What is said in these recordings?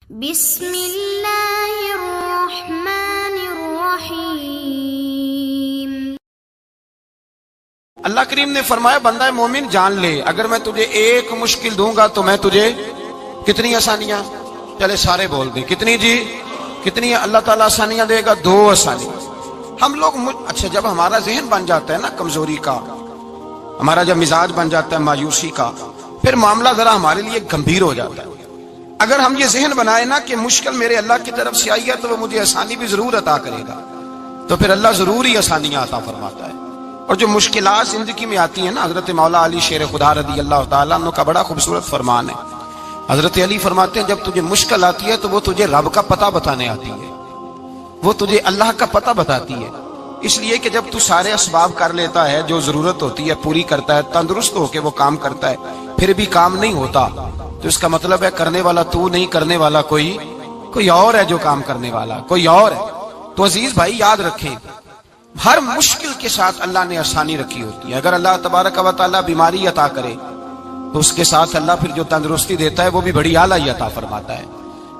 بسم اللہ الرحمن الرحیم۔ اللہ کریم نے فرمایا بندہ مومن جان لے اگر میں تجھے ایک مشکل دوں گا تو میں تجھے کتنی آسانیاں، چلے سارے بول دیں کتنی جی، کتنی اللہ تعالیٰ آسانیاں دے گا؟ 2 آسانی۔ ہم لوگ اچھا جب ہمارا ذہن بن جاتا ہے نا کمزوری کا، ہمارا جب مزاج بن جاتا ہے مایوسی کا، پھر معاملہ ذرا ہمارے لیے گمبھیر ہو جاتا ہے۔ اگر ہم یہ ذہن بنائے نا کہ مشکل میرے اللہ کی طرف سے آئی ہے تو وہ مجھے آسانی بھی ضرور عطا کرے گا، تو پھر اللہ ضرور ہی آسانیاں عطا فرماتا ہے۔ اور جو مشکلات زندگی میں آتی ہیں نا، حضرت مولا علی شیر خدا رضی اللہ تعالیٰ عنہ کا بڑا خوبصورت فرمان ہے۔ حضرت علی فرماتے ہیں جب تجھے مشکل آتی ہے تو وہ تجھے رب کا پتہ بتانے آتی ہے، وہ تجھے اللہ کا پتہ بتاتی ہے۔ اس لیے کہ جب تو سارے اسباب کر لیتا ہے، جو ضرورت ہوتی ہے پوری کرتا ہے، تندرست ہو کے وہ کام کرتا ہے، پھر بھی کام نہیں ہوتا، تو اس کا مطلب ہے کرنے والا تو نہیں، کرنے والا کوئی اور ہے، جو کام کرنے والا کوئی اور ہے۔ تو عزیز بھائی یاد رکھیں، ہر مشکل کے ساتھ اللہ نے آسانی رکھی ہوتی ہے۔ اگر اللہ تبارک و تعالیٰ بیماری عطا کرے تو اس کے ساتھ اللہ پھر جو تندرستی دیتا ہے وہ بھی بڑی اعلیٰ عطا فرماتا ہے۔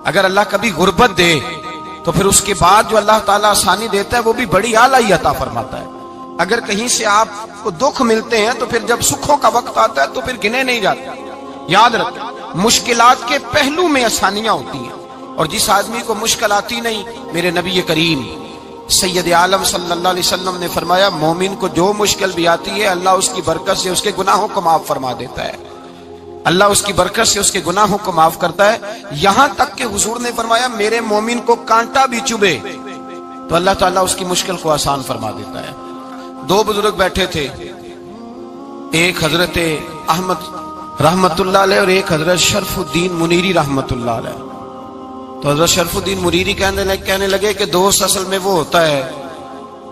اگر اللہ کبھی غربت دے تو پھر اس کے بعد جو اللہ تعالیٰ آسانی دیتا ہے وہ بھی بڑی اعلیٰ عطا فرماتا ہے۔ اگر کہیں سے آپ کو دکھ ملتے ہیں تو پھر جب سکھوں کا وقت آتا ہے تو پھر گنے نہیں جاتے۔ یاد رکھیں مشکلات کے پہلو میں آسانیاں ہوتی ہیں، اور جس آدمی کو مشکل آتی نہیں، میرے نبی کریم سید عالم صلی اللہ علیہ وسلم نے فرمایا مومن کو جو مشکل بھی آتی ہے اللہ اس کی برکت سے اس کے گناہوں کو معاف فرما دیتا ہے، اللہ اس کی برکت سے اس کے گناہوں کو معاف کرتا ہے۔ یہاں تک کہ حضور نے فرمایا میرے مومن کو کانٹا بھی چبھے تو اللہ تعالیٰ اس کی مشکل کو آسان فرما دیتا ہے۔ 2 بزرگ بیٹھے تھے، ایک حضرت احمد رحمت اللہ علیہ اور ایک حضرت شرف الدین منیری رحمت اللہ علیہ۔ تو حضرت شرف الدین منیری کہنے لگے کہ دوست اصل میں وہ ہوتا ہے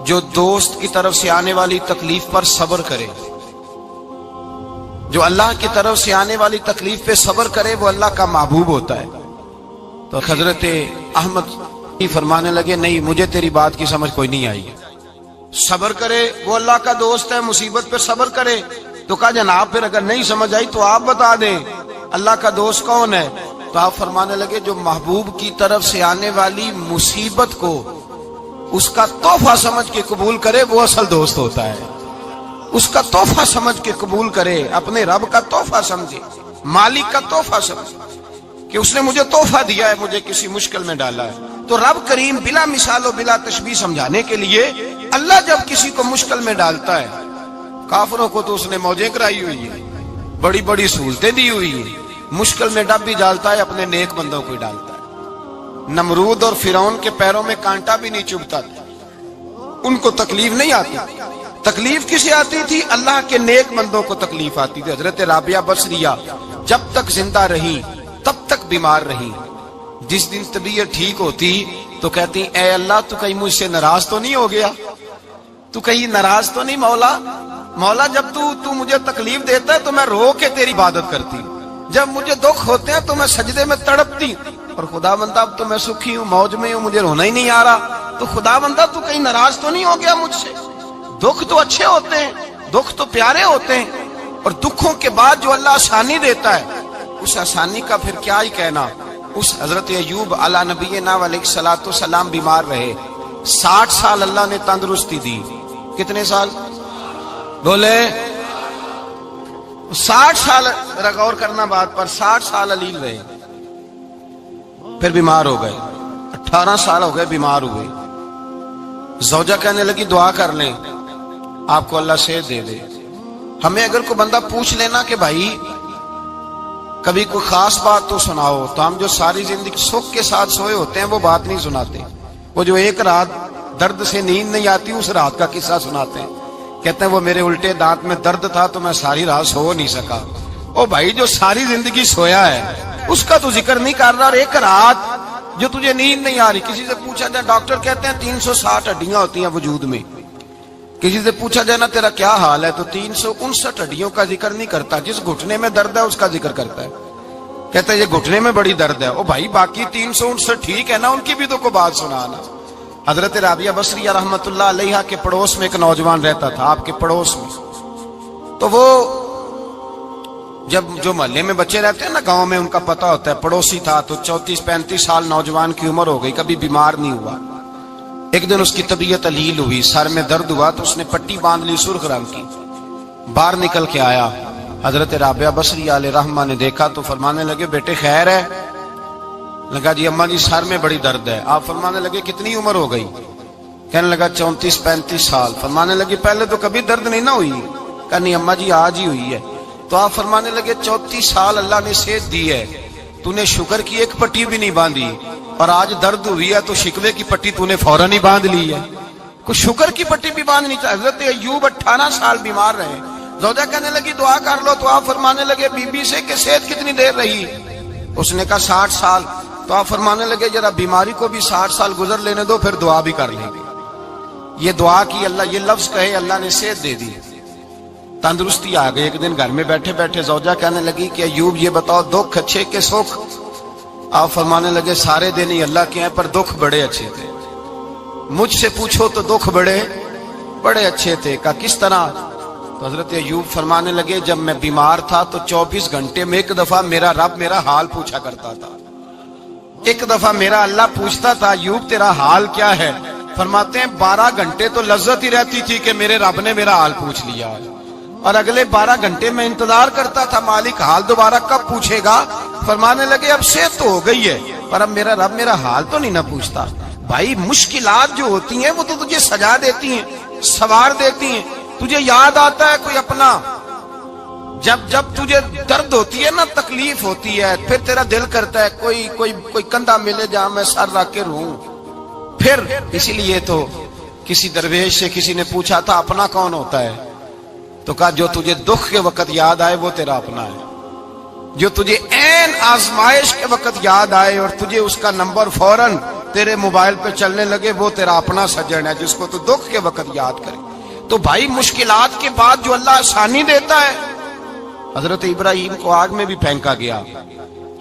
جو دوست کی طرف سے آنے والی تکلیف پر صبر کرے، جو اللہ کی طرف سے آنے والی تکلیف پہ صبر کرے وہ اللہ کا محبوب ہوتا ہے۔ تو حضرت احمد فرمانے لگے نہیں مجھے تیری بات کی سمجھ کوئی نہیں آئی، صبر کرے وہ اللہ کا دوست ہے، مصیبت پہ صبر کرے۔ تو کہا جناب پھر اگر نہیں سمجھ آئی تو آپ بتا دیں اللہ کا دوست کون ہے؟ تو آپ فرمانے لگے جو محبوب کی طرف سے آنے والی مصیبت کو اس کا تحفہ سمجھ کے قبول کرے وہ اصل دوست ہوتا ہے۔ اس کا تحفہ سمجھ کے قبول کرے، اپنے رب کا تحفہ سمجھے، مالک کا تحفہ سمجھے کہ اس نے مجھے تحفہ دیا ہے، مجھے کسی مشکل میں ڈالا ہے۔ تو رب کریم بلا مثال و بلا تشبیہ سمجھانے کے لیے اللہ جب کسی کو مشکل میں ڈالتا ہے، کافروں کو تو اس نے موجیں کرائی ہوئی ہے، بڑی بڑی سہولتیں دی ہوئی ہیں، مشکل میں ڈب بھی ڈالتا ہے، اپنے نیک بندوں کو ہی ڈالتا ہے۔ نمرود اور فرعون کے پیروں میں کانٹا بھی نہیں چبھتا تھا، ان کو تکلیف نہیں آتی۔ تکلیف کسے آتی تھی؟ اللہ کے نیک بندوں کو تکلیف آتی تھی۔ حضرت رابعہ بصریہ جب تک زندہ رہی تب تک بیمار رہی، جس دن طبیعت ٹھیک ہوتی تو کہتی اے اللہ تو کہیں مجھ سے ناراض تو نہیں ہو گیا، تو کہیں ناراض تو نہیں مولا جب تو مجھے تکلیف دیتا ہے تو میں رو کے تیری عبادت کرتی ہوں، جب مجھے دکھ ہوتے ہیں تو میں سجدے میں تڑپتی ہوں، اور خدا بندہ اب تو میں سکھی ہوں، موج میں ہوں، مجھے رونا ہی نہیں آ رہا، تو خدا بندہ تو کہیں ناراض تو نہیں ہو گیا مجھ سے؟ دکھ تو اچھے ہوتے ہیں، دکھ تو پیارے ہوتے ہیں، اور دکھوں کے بعد جو اللہ آسانی دیتا ہے اس آسانی کا پھر کیا ہی کہنا۔ اس حضرت ایوب علی نبینا علیہ الصلوۃ والسلام بیمار رہے، 60 سال اللہ نے تندرستی دی۔ کتنے سال بولے؟ 60 سال، غور کرنا بات پر، 60 سال علیل رہے، پھر بیمار ہو گئے، 18 سال ہو گئے بیمار ہوئے۔ زوجہ کہنے لگی دعا کر لیں آپ کو اللہ صحت دے دے۔ ہمیں اگر کوئی بندہ پوچھ لینا کہ بھائی کبھی کوئی خاص بات تو سناؤ، تو ہم جو ساری زندگی سکھ کے ساتھ سوئے ہوتے ہیں وہ بات نہیں سناتے، وہ جو ایک رات درد سے نیند نہیں آتی اس رات کا قصہ سناتے ہیں، کہتے ہیں وہ میرے الٹے دانت میں درد تھا تو میں ساری رات سو نہیں سکا۔ او بھائی جو ساری زندگی سویا ہے اس کا تو ذکر نہیں کر رہا، اور ایک رات جو تجھے نیند نہیں آ رہی، کسی سے پوچھا جائے، ڈاکٹر کہتے ہیں 360 ہڈیاں ہوتی ہیں وجود میں، کسی سے پوچھا جائے نا تیرا کیا حال ہے تو 359 ہڈیوں کا ذکر نہیں کرتا، جس گھٹنے میں درد ہے اس کا ذکر کرتا ہے، کہتا ہے یہ گھٹنے میں بڑی درد ہے۔ او بھائی باقی 359 ٹھیک ہے نا، ان کی بھی تو کوئی بات سنانا۔ حضرت رابعہ بصریہ رحمت اللہ علیہ کے پڑوس میں ایک نوجوان رہتا تھا، آپ کے پڑوس میں، تو وہ جب جو محلے میں بچے رہتے ہیں نا گاؤں میں، ان کا پتہ ہوتا ہے، پڑوسی تھا تو 34-35 سال نوجوان کی عمر ہو گئی، کبھی بیمار نہیں ہوا۔ ایک دن اس کی طبیعت علیل ہوئی، سر میں درد ہوا تو اس نے پٹی باندھ لی سرخ رنگ کی، باہر نکل کے آیا۔ حضرت رابعہ بصری علیہ رحمہ نے دیکھا تو فرمانے لگے بیٹے خیر ہے؟ لگا جی اماں جی سر میں بڑی درد ہے۔ آپ فرمانے لگے کتنی عمر ہو گئی؟ کہنے لگا 34-35 سال۔ فرمانے لگے پہلے تو کبھی درد نہیں نہ ہوئی؟ کہا نہیں اماں جی آج ہی ہوئی ہے۔ تو آپ فرمانے لگے 34 سال اللہ نے صحت دی ہے، تو نے شکر کی ایک پٹی بھی نہیں باندھی، اور آج درد ہوئی ہے تو شکوے کی پٹی تو نے فوراً ہی باندھ لی ہے، کوئی شکر کی پٹی بھی باندھنی چاہیے۔ حضرت ایوب 18 سال بیمار رہے، زوجہ کہنے لگی دعا کر لو، تو آپ فرمانے لگے بی بی سے کہ صحت کتنی دیر رہی؟ اس نے کہا 60 سال۔ تو آپ فرمانے لگے ذرا بیماری کو بھی 60 سال گزر لینے دو، پھر دعا بھی کر لیں گے۔ یہ دعا کی، اللہ یہ لفظ کہے، اللہ نے صحت دے دی، تندرستی آ گئی۔ ایک دن گھر میں بیٹھے بیٹھے زوجہ کہنے لگی کہ ایوب یہ بتاؤ دکھ اچھے کہ سکھ؟ آپ فرمانے لگے سارے دن ہی اللہ کے ہیں، پر دکھ بڑے اچھے تھے، مجھ سے پوچھو تو دکھ بڑے اچھے تھے۔ کہا کس طرح؟ تو حضرت ایوب فرمانے لگے جب میں بیمار تھا تو 24 گھنٹے میں ایک دفعہ میرا رب میرا حال پوچھا کرتا تھا، ایک دفعہ میرا اللہ پوچھتا تھا ایوب تیرا حال کیا ہے؟ فرماتے ہیں 12 گھنٹے تو لذت ہی رہتی تھی کہ میرے رب نے میرا حال پوچھ لیا، اور اگلے 12 گھنٹے میں انتظار کرتا تھا مالک حال دوبارہ کب پوچھے گا۔ فرمانے لگے اب صحت تو ہو گئی ہے، پر اب میرا رب میرا حال تو نہیں نہ پوچھتا۔ بھائی مشکلات جو ہوتی ہیں وہ تو تجھے سجا دیتی ہیں، سوار دیتی ہیں، تجھے یاد آتا ہے کوئی اپنا، جب تجھے درد ہوتی ہے نا، تکلیف ہوتی ہے، پھر تیرا دل کرتا ہے کوئی کندھا ملے جہاں میں سر رکھ کے رہوں۔ پھر اسی لیے تو کسی درویش سے کسی نے پوچھا تھا اپنا کون ہوتا ہے؟ تو کہا جو تجھے دکھ کے وقت یاد آئے وہ تیرا اپنا ہے، جو تجھے عین آزمائش کے وقت یاد آئے اور تجھے اس کا نمبر فوراً تیرے موبائل پہ چلنے لگے وہ تیرا اپنا سجن ہے، جس کو تو دکھ کے وقت یاد کرے۔ تو بھائی مشکلات کے بعد جو اللہ آسانی دیتا ہے، حضرت ابراہیم کو آگ میں بھی پھینکا گیا،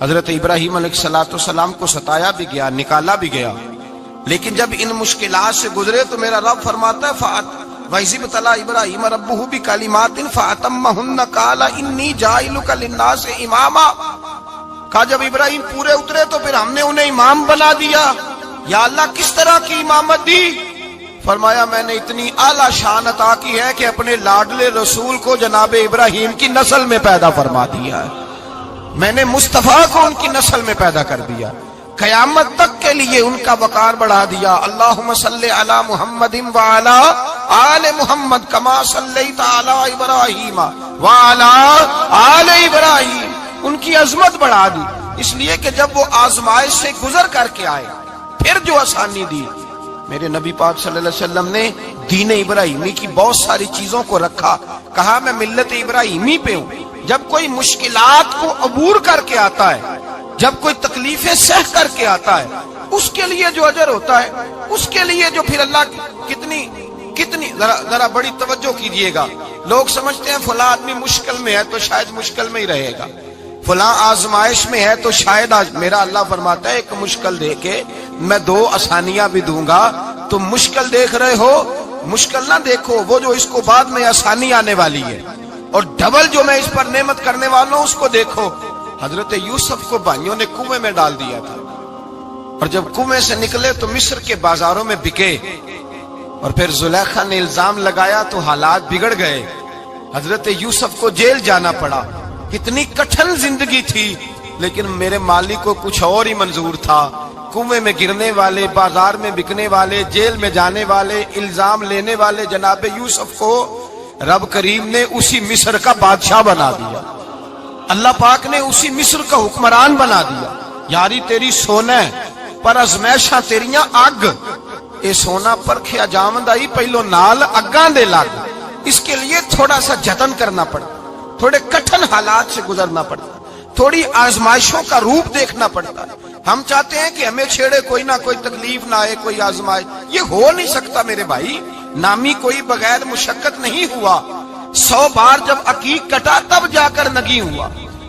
حضرت ابراہیم علیہ السلام کو ستایا بھی گیا، نکالا بھی گیا، لیکن جب ان مشکلات سے گزرے تو میرا رب فرماتا ہے وَإِذِ ابْتَلَىٰ إِبْرَاهِيمَ رَبُّهُ بِكَلِمَاتٍ فَأَتَمَّهُنَّ قَالَ إِنِّي جَاعِلُكَ لِلنَّاسِ إِمَامًا۔ کہا جب ابراہیم پورے اترے تو پھر ہم نے انہیں امام بنا دیا۔ یا اللہ کس طرح کی امامت دی؟ فرمایا میں نے اتنی اعلیٰ شان عطا کی ہے کہ اپنے لاڈلے رسول کو جناب ابراہیم کی نسل میں پیدا فرما دیا ہے، میں نے مصطفیٰ کو ان کی نسل میں پیدا کر دیا، قیامت تک کے لیے ان کا وقار بڑھا دیا۔ اللہم صلی علی محمد وعلی آل محمد کما صلیت علی ابراہیم وعلی آل ابراہیم، ان کی عظمت بڑھا دی، اس لیے کہ جب وہ آزمائش سے گزر کر کے آئے پھر جو آسانی دی۔ میرے نبی پاک صلی اللہ علیہ وسلم نے دین ابراہیمی کی بہت ساری چیزوں کو رکھا، کہا میں ملت ابراہیمی پہ ہوں۔ جب کوئی مشکلات کو عبور کر کے آتا ہے، جب کوئی تکلیفیں سہ کر کے آتا ہے، اس کے لیے جو اجر ہوتا ہے، اس کے لیے جو پھر اللہ کتنی ذرا بڑی توجہ کیجئے گا۔ لوگ سمجھتے ہیں فلاں آدمی مشکل میں ہے تو شاید مشکل میں ہی رہے گا، فلاں آزمائش میں ہے تو شاید میرا اللہ فرماتا ہے ایک مشکل دے کے میں 2 آسانیاں بھی دوں گا۔ تم مشکل دیکھ رہے ہو، مشکل نہ دیکھو، وہ جو اس کو بعد میں آسانی آنے والی ہے، اور ڈبل جو میں اس پر نعمت کرنے والا ہوں اس کو دیکھو۔ حضرت یوسف کو بھائیوں نے کنویں میں ڈال دیا تھا، اور جب کنویں سے نکلے تو مصر کے بازاروں میں بکے، اور پھر زلیخا نے الزام لگایا تو حالات بگڑ گئے، حضرت یوسف کو جیل جانا پڑا۔ کتنی کٹھن زندگی تھی، لیکن میرے مالک کو کچھ اور ہی منظور تھا۔ کنویں میں گرنے والے، بازار میں بکنے والے، جیل میں جانے والے، الزام لینے والے جناب یوسف کو رب کریم نے اسی مصر کا بادشاہ بنا دیا، اللہ پاک نے اسی مصر کا حکمران بنا دیا۔ یاری تیری سونا پر ازمیشاں تیریاں اگ، اے سونا پرکھیا جامدائی پہلو نال اگاں دے لگ، اس کے لیے تھوڑا سا جتن کرنا پڑتا، تھوڑے کٹھن حالات سے گزرنا پڑتا، تھوڑی آزمائشوں کا روپ دیکھنا پڑتا۔ ہم چاہتے ہیں کہ ہمیں چھیڑے کوئی نہ کوئی تکلیف نہ آئے، کوئی آزمائش، یہ ہو نہیں سکتا میرے بھائی، نامی کوئی بغیر مشقت نہیں ہوا، 100 بار جب عقیق کٹا تب جا کر نگی ہوا۔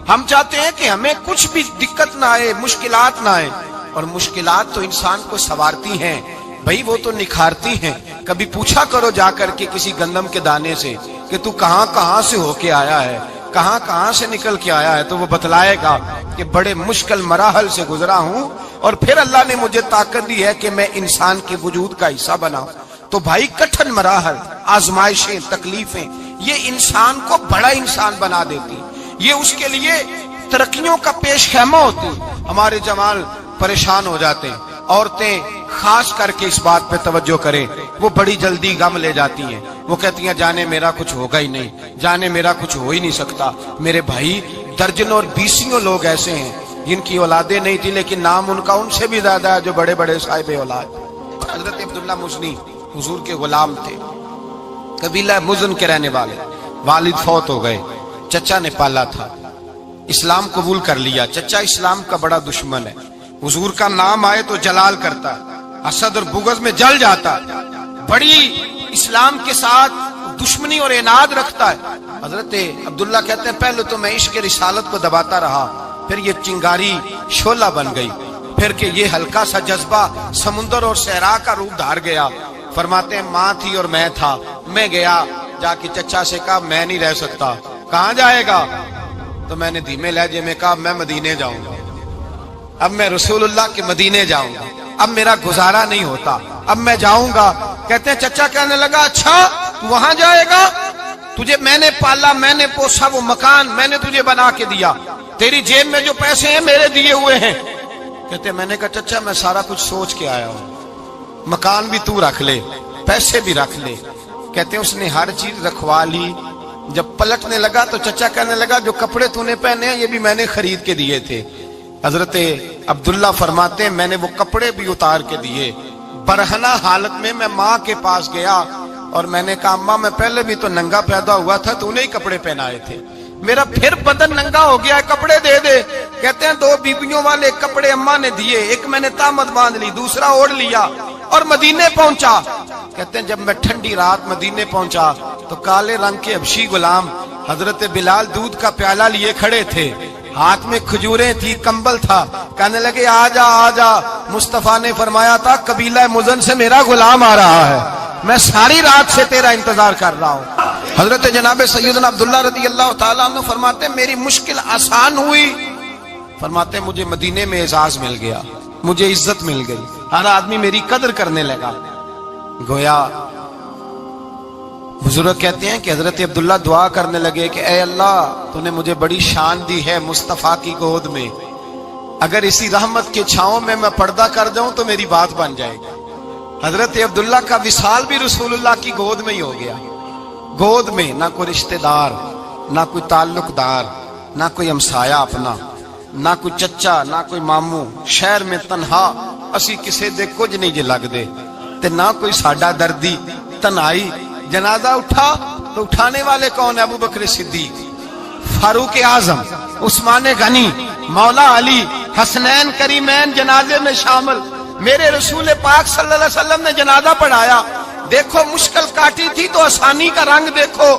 ہم چاہتے ہیں کہ ہمیں کچھ بھی دقت نہ آئے، مشکلات نہ آئے، اور مشکلات تو انسان کو سنوارتی ہیں بھائی، وہ تو نکھارتی ہیں۔ کبھی پوچھا کرو جا کر کے کسی گندم کے دانے سے کہ تو کہاں سے ہو کے آیا ہے، کہاں کہاں سے نکل کے آیا ہے تو وہ بتلائے گا کہ بڑے مشکل مراحل سے گزرا ہوں اور پھر اللہ نے مجھے طاقت دی ہے کہ میں انسان کے وجود کا حصہ بناؤں. تو بھائی کٹھن مراحل، آزمائشیں، تکلیفیں یہ انسان کو بڑا انسان بنا دیتی، یہ اس کے لیے ترقیوں کا پیش خیمہ ہوتی. ہمارے جوان پریشان ہو جاتے ہیں، عورتیں خاص کر کے اس بات پہ توجہ کریں، وہ بڑی جلدی غم لے جاتی ہیں. وہ کہتی ہیں جانے میرا کچھ ہوگا ہی نہیں، جانے میرا کچھ ہو ہی نہیں سکتا. میرے بھائی درجنوں اور بیسیوں لوگ ایسے ہیں جن کی اولادیں نہیں تھی لیکن نام ان کا ان سے بھی زیادہ ہے جو بڑے بڑے صاحب اولاد. حضرت عبداللہ مزنی حضور کے غلام تھے، قبیلہ مزن کے رہنے والے. والد فوت ہو گئے، چچا نے پالا تھا، اسلام قبول کر لیا. چچا اسلام کا بڑا دشمن ہے، حضور کا نام آئے تو جلال کرتا، حسد اور بغض میں جل جاتا، بڑی اسلام کے ساتھ دشمنی اور عناد رکھتا ہے. حضرت عبداللہ کہتے ہیں پہلے تو میں عشق رسالت کو دباتا رہا، پھر یہ چنگاری شعلہ بن گئی، پھر کہ یہ ہلکا سا جذبہ سمندر اور صحرا کا روپ دھار گیا. فرماتے ہیں ماں تھی اور میں تھا، میں گیا جا کے چچا سے کہا میں نہیں رہ سکتا. کہاں جائے گا؟ تو میں نے دھیمے لہجے میں کہا میں مدینے جاؤں گا، اب میں رسول اللہ کے مدینے جاؤں گا، اب میرا گزارا نہیں ہوتا، اب میں جاؤں گا. کہتے ہیں چچا کہنے لگا اچھا تو وہاں جائے گا؟ تجھے میں نے پالا، میں نے پوسا، وہ مکان میں نے تجھے بنا کے دیا، تیری جیب میں جو پیسے ہیں میرے دیے ہوئے ہیں. کہتے ہیں میں نے کہا چچا میں سارا کچھ سوچ کے آیا ہوں، مکان بھی تو رکھ لے، پیسے بھی رکھ لے. کہتے ہیں اس نے ہر چیز رکھوا لی. جب پلٹنے لگا تو چچا کہنے لگا جو کپڑے تو نے پہنے ہیں یہ بھی میں نے خرید کے دیے تھے. حضرت عبداللہ فرماتے ہیں میں نے وہ کپڑے بھی اتار کے دیے. برہنہ حالت میں ماں کے پاس گیا اور میں نے کہا اماں میں پہلے بھی تو ننگا پیدا ہوا تھا، تو نے ہی کپڑے پہنائے تھے، میرا پھر بدن ننگا ہو گیا ہے، کپڑے دے دے. کہتے ہیں 2 بیبیوں والے کپڑے اماں نے دیے، ایک میں نے تامت باندھ لی، دوسرا اوڑھ لیا اور مدینے پہنچا. کہتے ہیں جب میں ٹھنڈی رات مدینے پہنچا تو کالے رنگ کے حبشی غلام حضرت بلال دودھ کا پیالہ لیے کھڑے تھے، ہاتھ میں کھجوریں تھی، کمبل تھا. کہنے لگے آ جا آ جا، مصطفیٰ نے فرمایا تھا قبیلہ مزن سے میرا غلام آ رہا ہے، میں ساری رات سے تیرا انتظار کر رہا ہوں. حضرت جناب سیدنا عبداللہ رضی اللہ تعالیٰ عنہ فرماتے ہیں میری مشکل آسان ہوئی. فرماتے ہیں مجھے مدینے میں اعزاز مل گیا، مجھے عزت مل گئی، ہر آدمی میری قدر کرنے لگا. گویا بزرگ کہتے ہیں کہ حضرت عبداللہ دعا کرنے لگے کہ اے اللہ تو نے مجھے بڑی شان دی ہے مصطفیٰ کی گود میں، اگر اسی رحمت کے چھاؤں میں پردہ کر جاؤں تو میری بات بن جائے گی. حضرت عبداللہ کا وصال بھی رسول اللہ کی گود میں ہی ہو گیا. گود میں نہ کوئی رشتہ دار، نہ کوئی تعلق دار، نہ کوئی ہمسایا اپنا، نہ کوئی چچا، نہ کوئی ماموں. شہر میں تنہا اسی کسے دے کچھ نہیں جے لگ دے تے نہ کوئی ساڈا دردی. تنہائی جنازہ اٹھا تو اٹھانے والے کون ہیں؟ ابو بکر صدیق، فاروق اعظم، عثمان غنی، مولا علی، حسنین کریمین جنازے میں شامل. میرے رسول پاک صلی اللہ علیہ وسلم نے جنازہ پڑھایا. دیکھو مشکل کاٹی تھی تو آسانی کا رنگ دیکھو،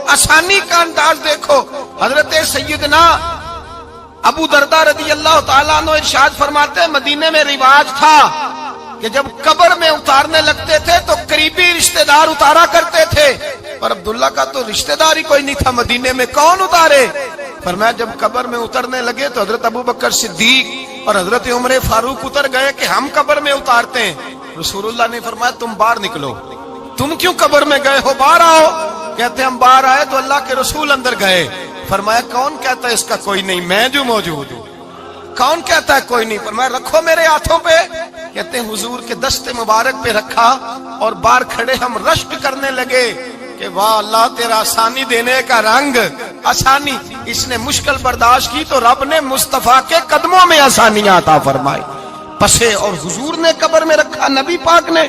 آسانی کا انداز دیکھو. حضرت سیدنا ابو دردہ رضی اللہ تعالیٰ عنہ ارشاد فرماتے ہیں مدینے میں رواج تھا کہ جب قبر میں اتارنے لگتے تھے تو قریبی رشتہ دار اتارا کرتے تھے، پر عبداللہ کا تو رشتہ دار ہی کوئی نہیں تھا مدینے میں، کون اتارے؟ فرمایا جب قبر میں اترنے لگے تو حضرت ابو بکر صدیق اور حضرت عمر فاروق اتر گئے کہ ہم قبر میں اتارتے ہیں. رسول اللہ نے فرمایا تم باہر نکلو، تم کیوں قبر میں گئے ہو، باہر آؤ. کہتے ہم باہر آئے تو اللہ کے رسول اندر گئے. فرمایا کون کہتا ہے اس کا کوئی نہیں، میں جو موجود ہوں. کون کہتا ہے کوئی نہیں؟ فرمایا رکھو میرے ہاتھوں پہ. کہتے ہیں حضور کے دست مبارک پہ رکھا اور باہر کھڑے ہم رشک کرنے لگے کہ واہ اللہ تیرا آسانی دینے کا رنگ. آسانی اس نے مشکل برداشت کی تو رب نے مصطفیٰ کے قدموں میں آسانیاں عطا فرمائی. پسے اور حضور نے قبر میں رکھا، نبی پاک نے.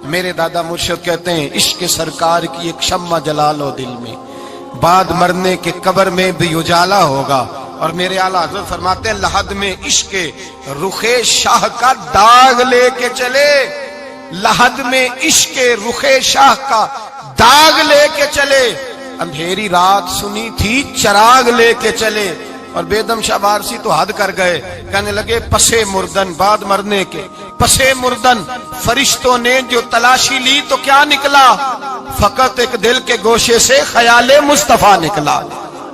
میرے دادا مرشد کہتے ہیں عشق سرکار کی ایک شمع جلا لو دل میں، بعد مرنے کے قبر میں بھی اجالا ہوگا. اور میرے اعلیٰ حضرت فرماتے ہیں لحد میں عشق رخ شاہ کا داغ لے کے چلے، لحد میں عشق رخ شاہ کا داغ لے کے چلے، اندھیری رات سنی تھی چراغ لے کے چلے. اور بیدم شاہ بارسی تو حد کر گئے، کہنے لگے پسے مردن، بعد مرنے کے پسے مردن فرشتوں نے جو تلاشی لی تو کیا نکلا؟ فقط ایک دل کے گوشے سے خیال مصطفیٰ نکلا.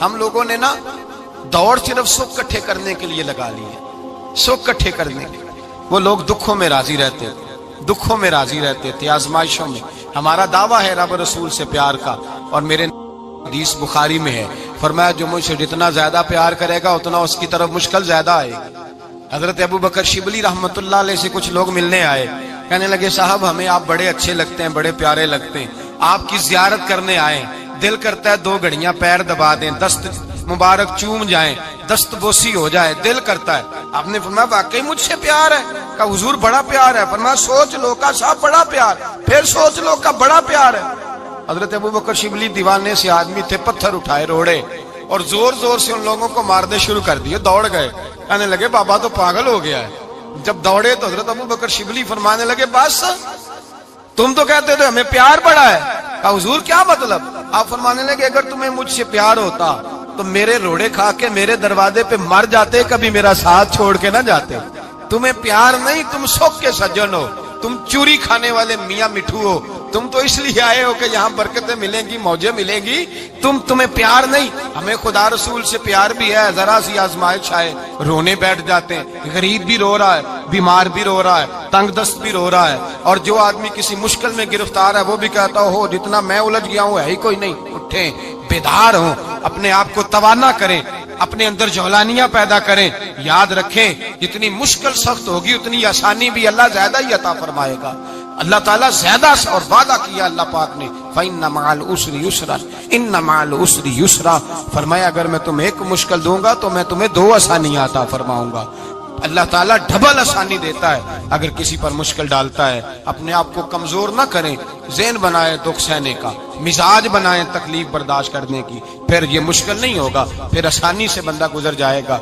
ہم لوگوں نے نا دوڑ صرف سکھ کٹھے کرنے کے لیے لگا لی ہے, سکھ کٹھے کرنے کے. وہ لوگ دکھوں میں راضی رہتے تھے, دکھوں میں راضی رہتے تھے, آزمائشوں میں. ہمارا دعویٰ ہے رب رسول سے پیار کا, اور میرے حدیث بخاری میں ہے, فرمایا جو مجھ سے جتنا زیادہ پیار کرے گا اتنا اس کی طرف مشکل زیادہ آئے گی. حضرت ابو بکر شبلی رحمت اللہ علیہ سے کچھ لوگ ملنے آئے, کہنے لگے صاحب ہمیں آپ بڑے اچھے لگتے ہیں, بڑے پیارے لگتے ہیں, آپ کی زیارت کرنے آئے, دل کرتا ہے 2 گھڑیاں پیر دبا دیں, دست مبارک چوم جائیں, دست بوسی ہو جائے, دل کرتا ہے. آپ نے فرمایا واقعی مجھ سے پیار ہے؟ کہا حضور بڑا پیار ہے. فرمایا سوچ لو کا صاحب بڑا پیار, پھر سوچ لو کا بڑا پیار ہے. حضرت ابو بکر شبلی دیوانے سے آدمی تھے, پتھر اٹھائے روڑے اور زور زور سے ان لوگوں کو مارنے شروع کر دیے. دوڑ گئے, کہنے لگے بابا تو پاگل ہو گیا ہے. جب دوڑے تو حضرت ابو بکر شبلی فرمانے لگے بس تم تو کہتے تھے ہمیں پیار بڑا ہے. کہا حضور کیا مطلب؟ آپ فرمانے لگے اگر تمہیں مجھ سے پیار ہوتا تو میرے روڑے کھا کے میرے دروازے پہ مر جاتے, کبھی میرا ساتھ چھوڑ کے نہ جاتے. تمہیں پیار نہیں, تم سکھ کے سجن ہو, تم چوری کھانے والے میاں مٹھو ہو. تم تو اس لیے آئے ہو کہ یہاں برکتیں ملیں گی, موجیں ملیں گی, تمہیں پیار نہیں. ہمیں خدا رسول سے پیار بھی ہے, ذرا سی آزمائش آئے رونے بیٹھ جاتے ہیں. غریب بھی رو رہا ہے, بیمار بھی رو رہا ہے, تنگ دست بھی رو رہا ہے, اور جو آدمی کسی مشکل میں گرفتار ہے وہ بھی کہتا ہو جتنا میں الجھ گیا ہوں ہے ہی کوئی نہیں. اٹھیں, بیدار ہوں, اپنے آپ کو توانا کریں, اپنے اندر جولانیاں پیدا کریں. یاد رکھیں جتنی مشکل سخت ہوگی اتنی آسانی بھی اللہ زیادہ ہی عطا فرمائے گا. اللہ تعالیٰ زیادہ اور وعدہ کیا اللہ پاک نے, فَإِنَّ مَعَ الْعُسْرِ يُسْرًا إِنَّ مَعَ الْعُسْرِ يُسْرًا. فرمایا اگر میں تمہیں ایک مشکل دوں گا تو میں تمہیں 2 آسانیاں عطا فرماؤں گا. اللہ تعالیٰ ڈبل آسانی دیتا ہے اگر کسی پر مشکل ڈالتا ہے. اپنے آپ کو کمزور نہ کریں, ذہن بنائیں دکھ سہنے کا, مزاج بنائیں تکلیف برداشت کرنے کی, پھر یہ مشکل نہیں ہوگا, پھر آسانی سے بندہ گزر جائے گا.